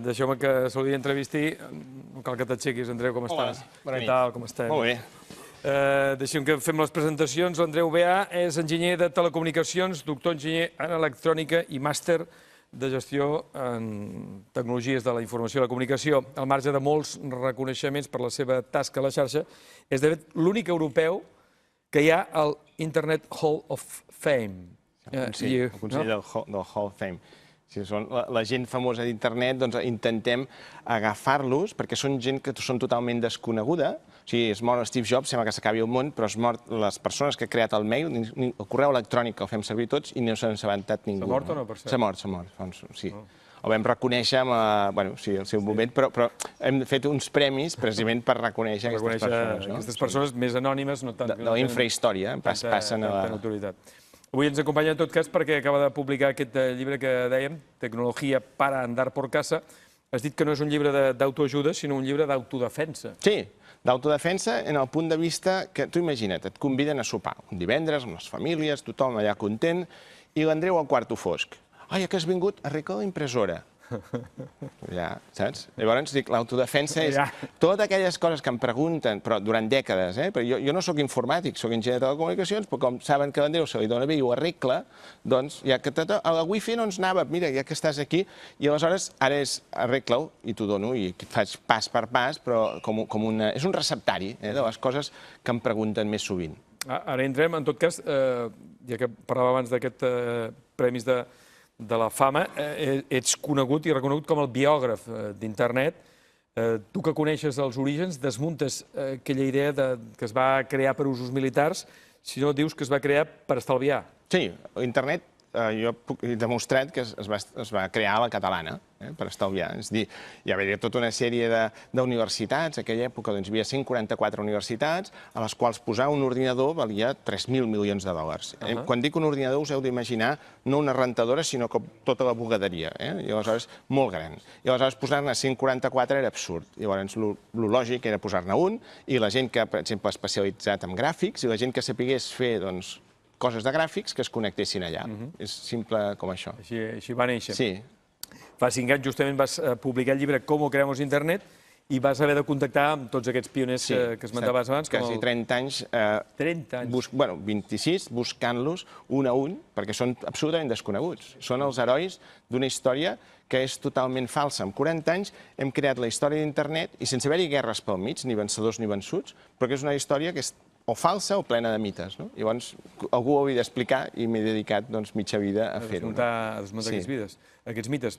Deixeu-me que saludi i entrevisti. No cal que t'aixequis, Andreu, com estàs? Bona nit. Què tal, com estem? Molt bé. Deixem que fem les presentacions. L'Andreu Beà és enginyer de telecomunicacions, doctor enginyer en electrònica i màster de gestió en tecnologies de la informació i la comunicació. Al marge de molts reconeixements per la seva tasca a la xarxa, és de fet l'únic europeu que hi ha al Internet Hall of Fame. El Consell del Hall of Fame. Si són la gent famosa d'Internet, doncs intentem agafar-los, perquè són gent que són totalment desconeguda. O sigui, es mor Steve Jobs, sembla que s'acabi el món, però es mor les persones que han creat el mail, el correu electrònic que el fem servir tots i no s'ha assabentat ningú. S'ha mort o no, per cert? S'ha mort, sí. El vam reconèixer al seu moment, però hem fet uns premis precisament per reconèixer aquestes persones. Aquestes persones més anònimes, no tant... De la infrahistòria, passen a la... notorietat. Avui ens acompanya en tot cas perquè acaba de publicar aquest llibre que dèiem, Tecnologia para andar por casa. Has dit que no és un llibre d'autoajuda, sinó un llibre d'autodefensa. Sí, d'autodefensa en el punt de vista que, tu imagina't, et conviden a sopar un divendres amb les famílies, tothom allà content, i l'Andreu al quarto fosc. Ai, que has vingut? Arregla la impressora. Ja, saps? Llavors, dic, l'autodefensa és totes aquelles coses que em pregunten, però durant dècades, però jo no sóc informàtic, sóc enginyer de telecomunicacions, però com saben que l'Andreu se li dona bé i ho arregla, doncs, ja que a la wifi no ens anava, mira, ja que estàs aquí, i aleshores ara és arregla-ho i t'ho dono i faig pas per pas, però és un receptari de les coses que em pregunten més sovint. Ara entrem, en tot cas, ja que parlava abans d'aquests premis de la fama, ets conegut i reconegut com el biògraf d'internet. Tu que coneixes els orígens, desmuntes aquella idea que es va crear per usos militars, si no dius que es va crear per estalviar. Sí, internet, jo he demostrat que es va crear a la catalana, per estalviar. És a dir, hi havia tota una sèrie d'universitats, en aquella època hi havia 144 universitats, a les quals posar un ordinador valia 3.000 milions de dòlars. Quan dic un ordinador us heu d'imaginar no una rentadora, sinó com tota la bugaderia, i aleshores molt gran. I aleshores posar-ne 144 era absurd. Llavors, el lògic era posar-ne un, i la gent que, per exemple, especialitzat en gràfics, i la gent que sapigués fer, doncs, coses de gràfics que es connectessin allà. És simple com això. Així va néixer. Sí. Fa 5 anys justament vas publicar el llibre Cómo creamos Internet i vas haver de contactar amb tots aquests pioners que esmentaves abans. Quasi 30 anys. 30 anys. Bueno, 26, buscant-los un a un, perquè són absolutament desconeguts. Són els herois d'una història que és totalment falsa. En 40 anys hem creat la història d'internet i sense haver-hi guerres pel mig, ni vencedors ni vençuts, però que és una història que és o falsa o plena de mites. Llavors, algú ho havia d'explicar i m'he dedicat mitja vida a fer-ho. A desmuntar aquests mites.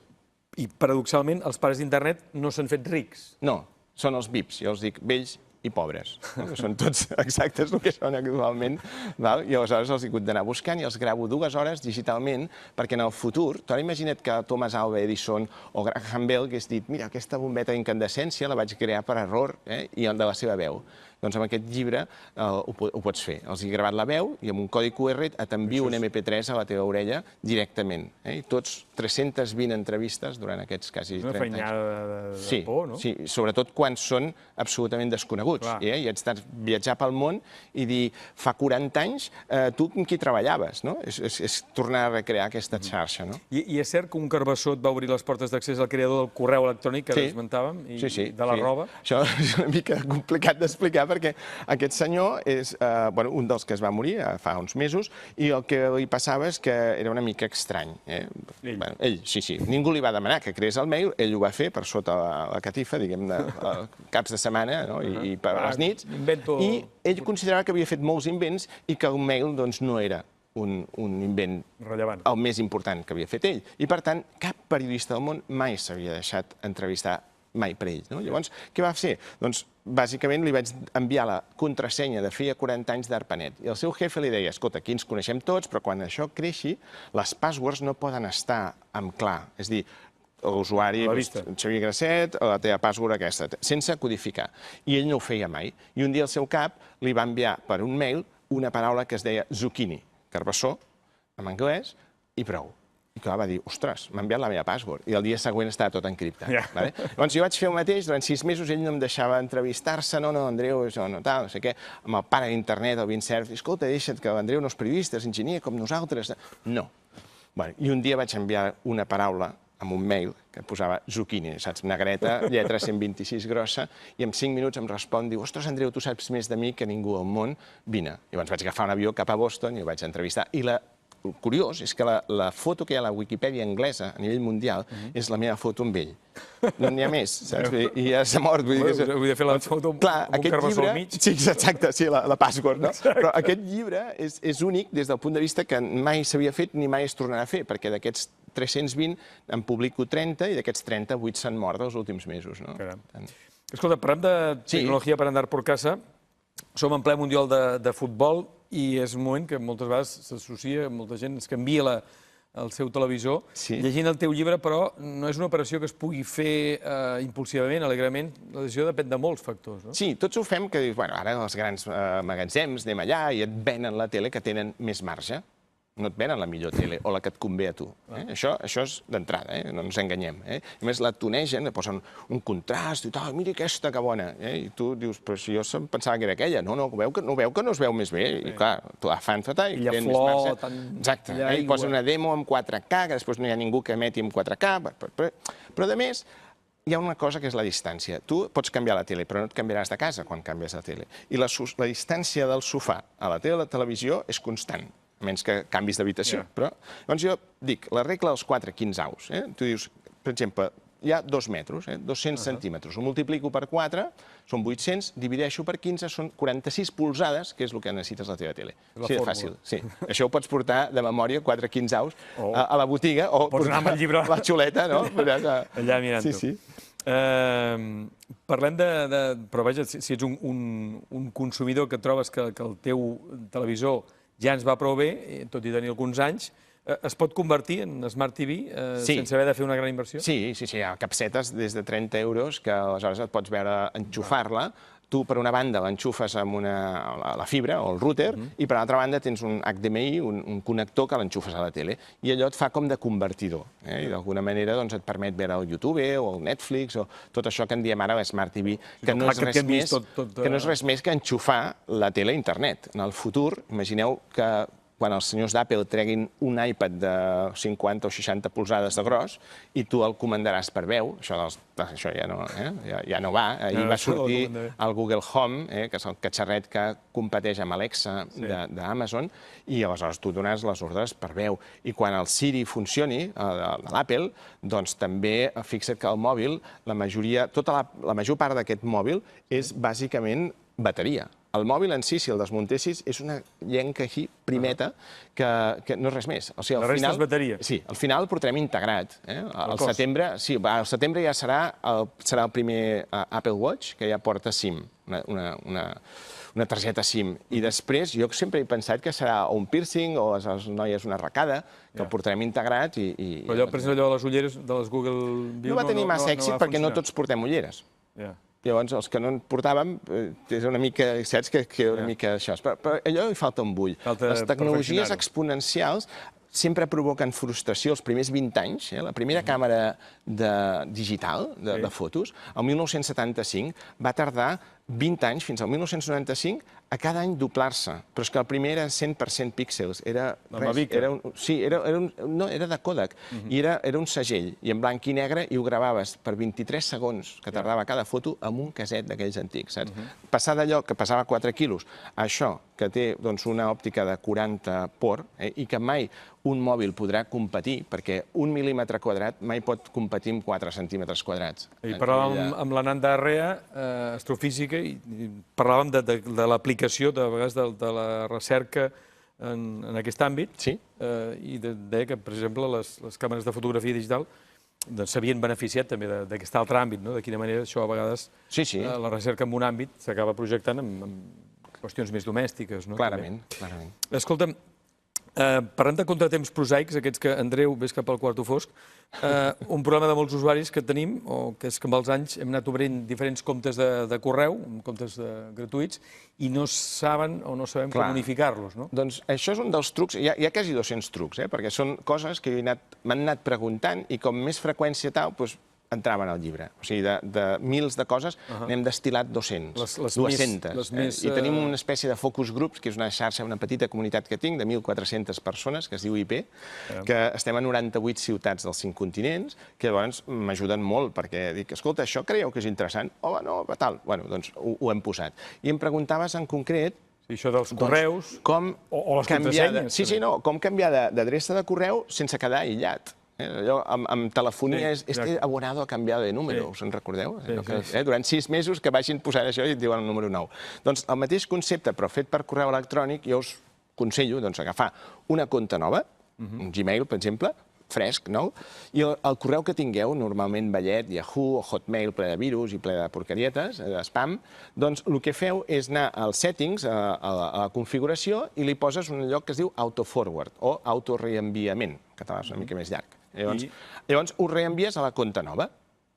I, paradoxalment, els pares d'internet no s'han fet rics. No, són els VIPs, jo els dic vells i pobres. Són tots exactes el que són actualment. I aleshores els he hagut d'anar buscant i els gravo 2 hores digitalment perquè en el futur, tu ara imagina't que Thomas Alva Edison o Graham Bell hagués dit mira, aquesta bombeta d'incandescència la vaig crear per error i de la seva veu. Doncs amb aquest llibre ho pots fer. Els he gravat la veu i amb un codi QR t'envio un MP3 a la teva orella directament. I tots 320 entrevistes durant aquests quasi 30 anys. Una feinada de por, no? Sí, sobretot quan són absolutament desconeguts. I ets de viatjar pel món i dir, fa 40 anys, tu amb qui treballaves? És tornar a recrear aquesta xarxa. I és cert que un carbassó et va obrir les portes d'accés al creador del correu electrònic que esmentàvem i de la roba? Això és una mica complicat d'explicar perquè aquest senyor és un dels que es va morir fa uns mesos i el que li passava és que era una mica estrany. Ell, sí. Ningú li va demanar que creés el mail, ell ho va fer per sota la catifa, diguem-ne, caps de setmana i per les nits. I ell considerava que havia fet molts invents i que el mail no era un invent el més important que havia fet ell. I, per tant, cap periodista del món mai s'havia deixat entrevistar mai per ell. Llavors, què va fer? Doncs, bàsicament, li vaig enviar la contrasenya de feia 40 anys d'ARPANET. I el seu jefe li deia, escolta, aquí ens coneixem tots, però quan això creixi, les passwords no poden estar en clar. És a dir, l'usuari, Xavier Grasset, la teva password aquesta, sense codificar. I ell no ho feia mai. I un dia el seu cap li va enviar per un mail una paraula que es deia zucchini, carbassó, en anglès, i prou. I clar, va dir, ostres, m'ha enviat la meva password. I el dia següent estava tot encriptat. Llavors jo vaig fer el mateix, durant 6 mesos ell no em deixava entrevistar-se, no, Andreu, no sé què, amb el pare d'internet, el Vint Cerf, escolta, deixa't que l'Andreu no és periodista, és enginyer com nosaltres. No. I un dia vaig enviar una paraula amb un mail que posava zucchini, saps, negreta, lletra 126 grossa, i en 5 minuts em respon, diu, ostres, Andreu, tu saps més de mi que ningú al món, vine. Llavors vaig agafar un avió cap a Boston i el vaig entrevistar. I el curiós és que la foto que hi ha a la Wikipedia anglesa a nivell mundial és la meva foto amb ell. No n'hi ha més, saps? I ja s'ha mort. Vull dir, fer la foto amb un carbassó al mig. Sí, exacte, sí, la password, no? Però aquest llibre és únic des del punt de vista que mai s'havia fet ni mai es tornarà a fer, perquè d'aquests 320 en publico 30 i d'aquests 30, 8 s'han mort els últims mesos, no? Escolta, parlem de tecnologia per andar por casa. Som en ple Mundial de futbol i és un moment que moltes vegades s'associa, molta gent es canvia el seu televisor. Llegint el teu llibre, però, no és una operació que es pugui fer impulsivament, alegrement. La decisió depèn de molts factors, no? Sí, tots ho fem que dius, bueno, ara els grans magatzems anem allà i et venen la tele que tenen més marge. No et venen la millor tele o la que et convé a tu. Això és d'entrada, no ens enganyem. A més, la tunegen, posen un contrast i tal, mira aquesta que bona. I tu dius, però si jo pensava que era aquella. No, veu que no es veu més bé. I clar, la fan fatal i tenen més marge. Exacte. I posen una demo amb 4K, que després no hi ha ningú que emeti amb 4K. Però, a més, hi ha una cosa que és la distància. Tu pots canviar la tele, però no et canviaràs de casa quan canvies la tele. I la distància del sofà a la tele o la televisió és constant, a menys que canvis d'habitació. Però, llavors jo dic, la regla dels 4 quinzaus. Tu dius, per exemple, hi ha 2 metres, 200 centímetres. Ho multiplico per 4, són 800, divideixo per 15, són 46 polzades, que és el que necessites la teva tele. Així de fàcil. Això ho pots portar de memòria, 4 quinzaus, a la botiga, o portar la xuleta, no? Allà mirant-ho. Parlem de... Però vaja, si ets un consumidor que trobes que el teu televisor ja ens va prou bé, tot i tenir alguns anys, es pot convertir en Smart TV sense haver de fer una gran inversió? Sí, hi ha capsetes des de 30 euros que aleshores et pots veure enxufar-la. Tu, per una banda, l'enxufes amb la fibra o el router i, per l'altra banda, tens un HDMI, un connector que l'enxufes a la tele. I allò et fa com de convertidor. I d'alguna manera et permet veure el YouTube o el Netflix o tot això que en diem ara Smart TV, que no és res més que enxufar la tele a internet. En el futur, imagineu que quan els senyors d'Apple treguin un iPad de 50 o 60 polzades de gros i tu el comandaràs per veu, això ja no va. Ahir va sortir el Google Home, que és el catxarret que competeix amb Alexa d'Amazon, i aleshores tu dones les ordres per veu. I quan el Siri funcioni, de l'Apple, doncs també fixa't que el mòbil, la major part d'aquest mòbil és bàsicament bateria. El mòbil en si, si el desmuntessis, és una llenca així primeta que no és res més. La resta és bateria. Sí, al final el portarem integrat. Al setembre ja serà el primer Apple Watch que ja porta SIM, una targeta SIM. I després jo sempre he pensat que serà un piercing o a les noies una arracada, que el portarem integrat i... Però allò, per exemple, allò de les ulleres, de les Google View... No va tenir massa èxit perquè no tots portem ulleres. Llavors, els que no en portàvem, és una mica, saps, que una mica això. Però allò hi falta un bull. Les tecnologies exponencials sempre provoquen frustració els primers 20 anys. La primera càmera digital de fotos, el 1975, va tardar 20 anys, fins al 1995, a cada any doblar-se. Però és que el primer era 100% píxels. Era de còdec. I era un segell, i en blanc i negre, i ho gravaves per 23 segons, que tardava cada foto, amb un caset d'aquells antics. Passar d'allò que pesava 4 quilos a això, que té una òptica de 40 por, i que mai un mòbil podrà competir, perquè 1 mil·límetre quadrat mai pot competir amb 4 centímetres quadrats. I parlàvem amb l'Ananda Arrea, astrofísica, i parlàvem de l'aplicació, de vegades, de la recerca en aquest àmbit, i deia que, per exemple, les càmeres de fotografia digital s'havien beneficiat també d'aquest altre àmbit, de quina manera això a vegades la recerca en un àmbit s'acaba projectant en qüestions més domèstiques. Clarament, clarament. Escolta'm, parlant de contratemps prosaics, aquests que, Andreu, ves cap al quarto fosc, un problema de molts usuaris que tenim, que és que amb els anys hem anat obrint diferents comptes de correu, comptes gratuïts, i no saben o no sabem com unificar-los, no? Doncs això és un dels trucs, hi ha quasi 200 trucs, perquè són coses que m'han anat preguntant i com més freqüència tal, entraven al llibre. O sigui, de mils de coses n'hem destilat 200, 200. I tenim una espècie de focus groups, que és una xarxa, una petita comunitat que tinc, de 1.400 persones, que es diu IP, que estem a 98 ciutats dels 5 continents, que llavors m'ajuden molt, perquè dic, escolta, això creieu que és interessant? Home, no, tal. Bueno, doncs ho hem posat. I em preguntaves en concret això dels correus o les contrasenyes. Sí, no, com canviar d'adreça de correu sense quedar aïllat. Allò, amb telefonia, este abonado ha canviado de número, us en recordeu? Durant 6 mesos que vagin posant això i et diuen el número 9. Doncs el mateix concepte, però fet per correu electrònic, jo us aconsello agafar una compte nova, un Gmail, per exemple, fresc, nou, i el correu que tingueu, normalment vellet, Yahoo o Hotmail, ple de virus i ple de porquerietes, de spam, doncs el que feu és anar als settings, a la configuració, i li poses un lloc que es diu autoforward o autoreenviament, en català és una mica més llarg. Llavors ho reenvies a la compte nova,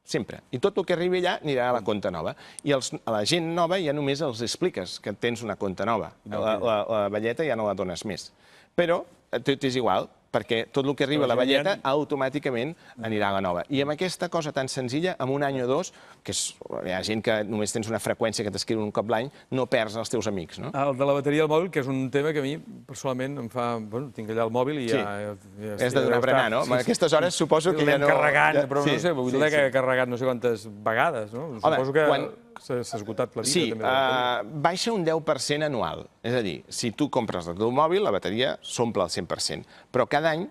sempre. I tot el que arribi allà anirà a la compte nova. I a la gent nova ja només els expliques que tens una compte nova. La velleta ja no la dones més. Però és igual, perquè tot el que arriba a la velleta automàticament anirà a la nova. I amb aquesta cosa tan senzilla, en un any o dos, que hi ha gent que només tens una freqüència que t'escriuen un cop l'any, no perds els teus amics. El de la bateria del mòbil, que és un tema que a mi, personalment, em fa... Bueno, tinc allà el mòbil i ja... És de donar berenar, no? A aquestes hores suposo que ja no... Carregant, però no sé, vull dir que he carregat no sé quantes vegades, no? Suposo que s'ha esgotat la vida. Sí, baixa un 10% anual. És a dir, si tu compres el teu mòbil, la bateria s'omple al 100%, però cada any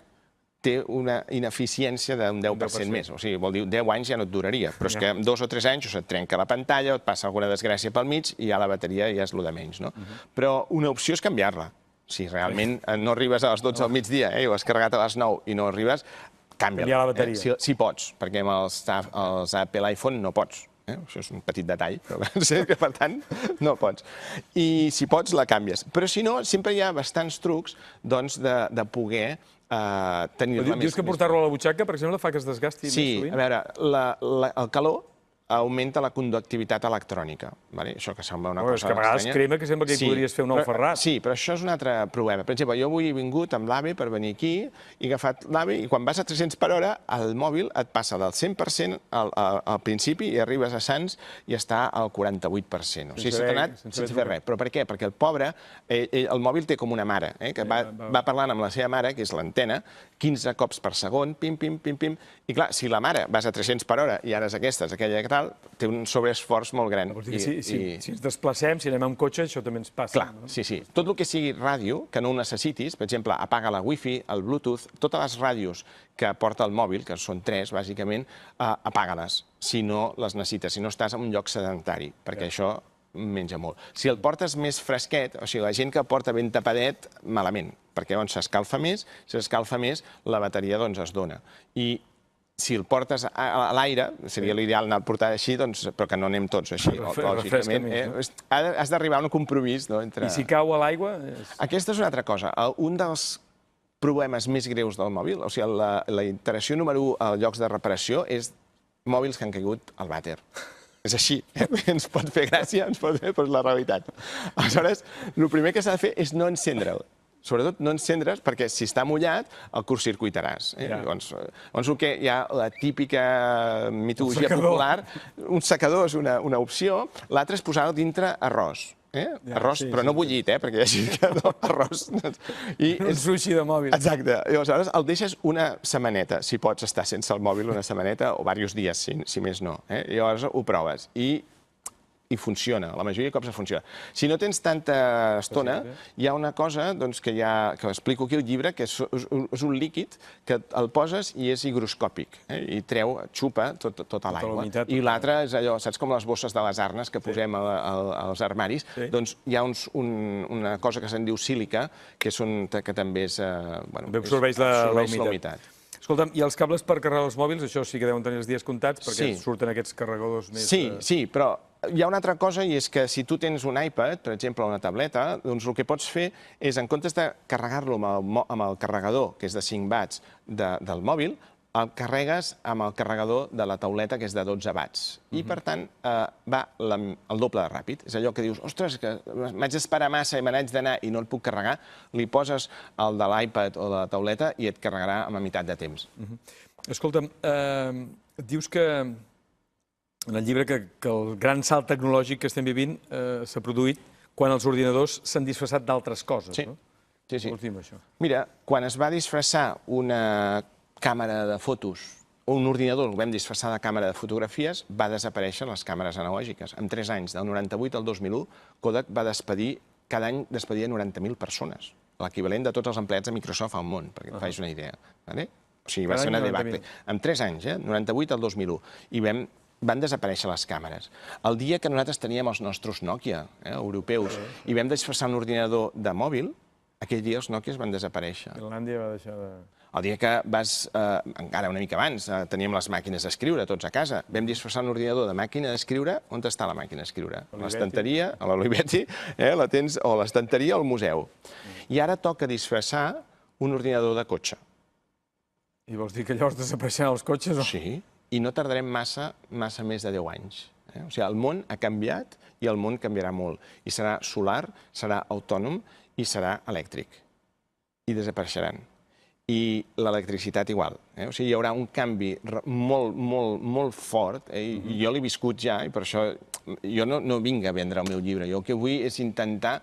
té una ineficiència d'un 10% més. O sigui, vol dir, 10 anys ja no et duraria, però és que en 2 o 3 anys se't trenca la pantalla o et passa alguna desgràcia pel mig i ja la bateria ja és el de menys, no? Però una opció és canviar-la. Si realment no arribes a les 12 al migdia i ho has carregat a les 9 i no arribes, canvia-la. Canviar la bateria. Si pots, perquè amb els Apple iPhone no pots. Això és un petit detall, però per tant no pots. I si pots, la canvies. Però si no, sempre hi ha bastants trucs de poder tenir-la més... Dius que portar-lo a la butxaca, per exemple, fa que es desgasti més sovint? Sí, a veure, el calor augmenta la conductivitat electrònica. Això que sembla una cosa estranya. És que a vegades crema que sembla que hi podries fer un nou Ferrat. Sí, però això és un altre problema. Per exemple, jo avui he vingut amb l'AVE per venir aquí, he agafat l'AVE i quan vas a 300 per hora, el mòbil et passa del 100% al principi i arribes a Sants i està al 48%. O sigui, s'ha anat sense fer res. Però per què? Perquè el pobre, el mòbil té com una mare, que va parlant amb la seva mare, que és l'antena, 15 cops per segon, pim, pim, pim, pim. I clar, si la mare vas a 300 per hora i ara és aquesta, és aquella que tal, té un sobreesforç molt gran. Si ens desplacem, si anem amb cotxe, això també ens passa. Clar, sí. Tot el que sigui ràdio, que no ho necessitis, per exemple, apaga la wifi, el bluetooth, totes les ràdios que porta el mòbil, que són 3, bàsicament, apaga-les, si no les necessites, si no estàs en un lloc sedentari, perquè això menja molt. Si el portes més fresquet, o sigui, la gent que porta ben tapadet, malament, perquè s'escalfa més, si s'escalfa més, la bateria es dona. I si el portes a l'aire, seria l'ideal anar a portar així, però que no anem tots així, lògicament. Has d'arribar a un compromís. I si cau a l'aigua? Aquesta és una altra cosa. Un dels problemes més greus del mòbil, o sigui, la iteració número 1 als llocs de reparació és mòbils que han caigut al vàter. És així. Ens pot fer gràcia, ens pot fer, però és la realitat. Aleshores, el primer que s'ha de fer és no encendre'l. Sobretot no encendre's, perquè si està mullat, el curtcircuitaràs. Llavors, el que hi ha la típica mitologia popular, un secador és una opció, l'altre és posar-lo dintre arròs. Arròs, però no bullit, perquè hi ha gent que no, arròs. Un sushi de mòbil. Exacte. Llavors, el deixes una setmaneta, si pots estar sense el mòbil una setmaneta, o diversos dies, si més no. Llavors ho proves. I funciona, la majoria de cops funciona. Si no tens tanta estona, hi ha una cosa que explico aquí al llibre, que és un líquid que el poses i és higroscòpic, i xupa tota l'aigua. I l'altre és allò, saps com les bosses de les arnes que posem als armaris? Doncs hi ha una cosa que se'n diu sílica, que també absorbeix la humitat. Escolta'm, i els cables per carregar els mòbils, això sí que deuen tenir els dies comptats, perquè surten aquests carregadors més... Sí, però hi ha una altra cosa, i és que si tu tens un iPad, per exemple, o una tableta, doncs el que pots fer és, en comptes de carregar-lo amb el carregador, que és de 5 watts del mòbil, el carregues amb el carregador de la tauleta, que és de 12 watts. I, per tant, va el doble de ràpid. És allò que dius, ostres, que m'haig d'esperar massa i me n'haig d'anar i no el puc carregar, li poses el de l'iPad o de la tauleta i et carregarà a la meitat de temps. Escolta'm, dius que en el llibre que el gran salt tecnològic que estem vivint s'ha produït quan els ordinadors s'han disfressat d'altres coses, no? Sí, sí. Vols dir-me això? Mira, quan es va disfressar una càmera de fotos o un ordinador, el vam disfressar de càmera de fotografies, va desaparèixer les càmeres analògiques. En 3 anys, del 98 al 2001, Kodak va despedir, cada any despedia 90.000 persones, l'equivalent de tots els empleats de Microsoft al món, perquè et facis una idea. O sigui, va ser una debacle. En 3 anys, 98 al 2001, i van desaparèixer les càmeres. El dia que nosaltres teníem els nostres Nokia, europeus, i vam disfressar un ordinador de mòbil, aquell dia els Nokias van desaparèixer. Finlàndia va deixar de... El dia que vas, encara una mica abans, teníem les màquines d'escriure tots a casa. Vam disfressar un ordinador de màquina d'escriure. On està la màquina d'escriure? A l'estanteria, a l'Olivetti, la tens o a l'estanteria o al museu. I ara toca disfressar un ordinador de cotxe. I vols dir que llavors desapareixeran els cotxes? Sí, i no tardarem massa més de 10 anys. O sigui, el món ha canviat i el món canviarà molt. I serà solar, serà autònom i serà elèctric. I desapareixeran. I l'electricitat igual. O sigui, hi haurà un canvi molt fort, i jo l'he viscut ja, i per això jo no vinc a vendre el meu llibre. Jo el que vull és intentar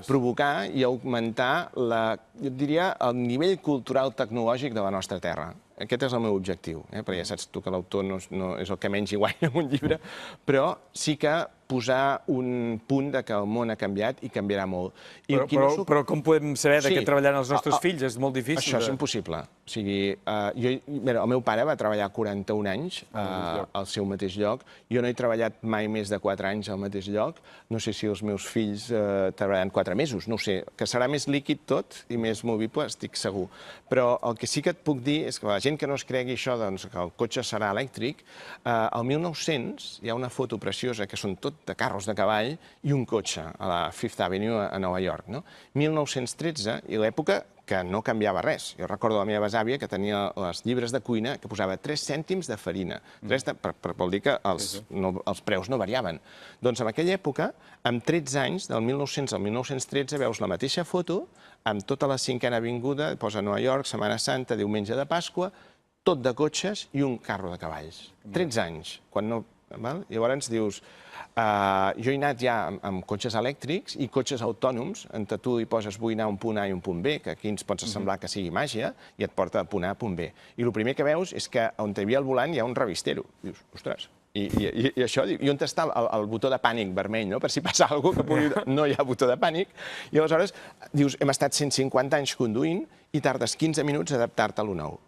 provocar i augmentar, jo diria, el nivell cultural tecnològic de la nostra terra. Aquest és el meu objectiu, perquè ja saps tu que l'autor no és el que menys hi guanya en un llibre, però sí que posar un punt que el món ha canviat i canviarà molt. Però com podem saber de què treballaran els nostres fills? És molt difícil. Això és impossible. O sigui, el meu pare va treballar 41 anys al seu mateix lloc. Jo no he treballat mai més de 4 anys al mateix lloc. No sé si els meus fills treballaran 4 mesos. No ho sé. Que serà més líquid tot i més movible, estic segur. Però el que sí que et puc dir és que la gent que no es cregui això, que el cotxe serà elèctric, al 1900 hi ha una foto preciosa que són tot de carros de cavall i un cotxe a la Fifth Avenue a Nova York. 1913, i l'època que no canviava res. Jo recordo la meva besàvia que tenia els llibres de cuina que posava 3 cèntims de farina. Vol dir que els preus no variaven. Doncs en aquella època, amb 13 anys, del 1900 al 1913, veus la mateixa foto amb tota la 5a avinguda, posa Nova York, Setmana Santa, diumenge de Pasqua, tot de cotxes i un carro de cavalls. 13 anys. Llavors dius, jo he anat ja amb cotxes elèctrics i cotxes autònoms, on tu hi poses vull anar a un punt A i un punt B, que aquí ens pots semblar que sigui màgia, i et porta a punt A a punt B. I el primer que veus és que on hi havia el volant hi ha un revistero. Dius, ostres, i això, i on està el botó de pànic vermell, per si passa alguna cosa, no hi ha botó de pànic, i aleshores dius, hem estat 150 anys conduint i tardes 15 minuts a adaptar-te a lo nou.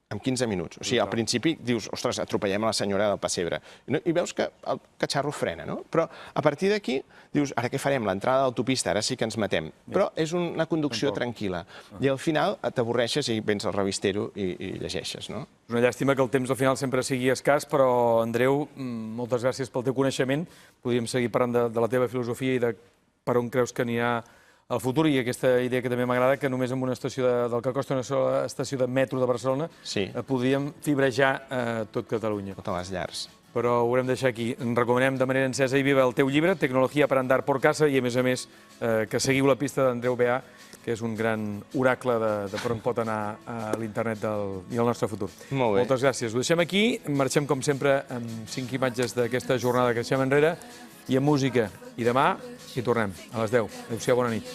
En 15 minuts. O sigui, al principi dius, ostres, atropellem a la senyora del pessebre. I veus que el catxarro frena, no? Però a partir d'aquí dius, ara què farem? L'entrada de l'autopista, ara sí que ens matem. Però és una conducció tranquil·la. I al final t'avorreixes i vens al revistero i llegeixes, no? És una llàstima que el temps al final sempre sigui escàs, però, Andreu, moltes gràcies pel teu coneixement. Podríem seguir parlant de la teva filosofia i de per on creus que anirà el futur, i aquesta idea que també m'agrada, que només amb una estació del que costa una sola estació de metro de Barcelona podríem fibrejar tot Catalunya. Totes les llars. Però ho haurem de deixar aquí. En recomanem de manera encesa i viva el teu llibre, Tecnologia para andar por casa, i a més, que seguiu la pista d'Andreu Beà, que és un gran oracle de per on pot anar a l'internet i el nostre futur. Molt bé. Moltes gràcies. Ho deixem aquí, marxem com sempre amb 5 imatges d'aquesta jornada que deixem enrere, i amb música. I demà hi tornem, a les 10. Adéu-siau, bona nit.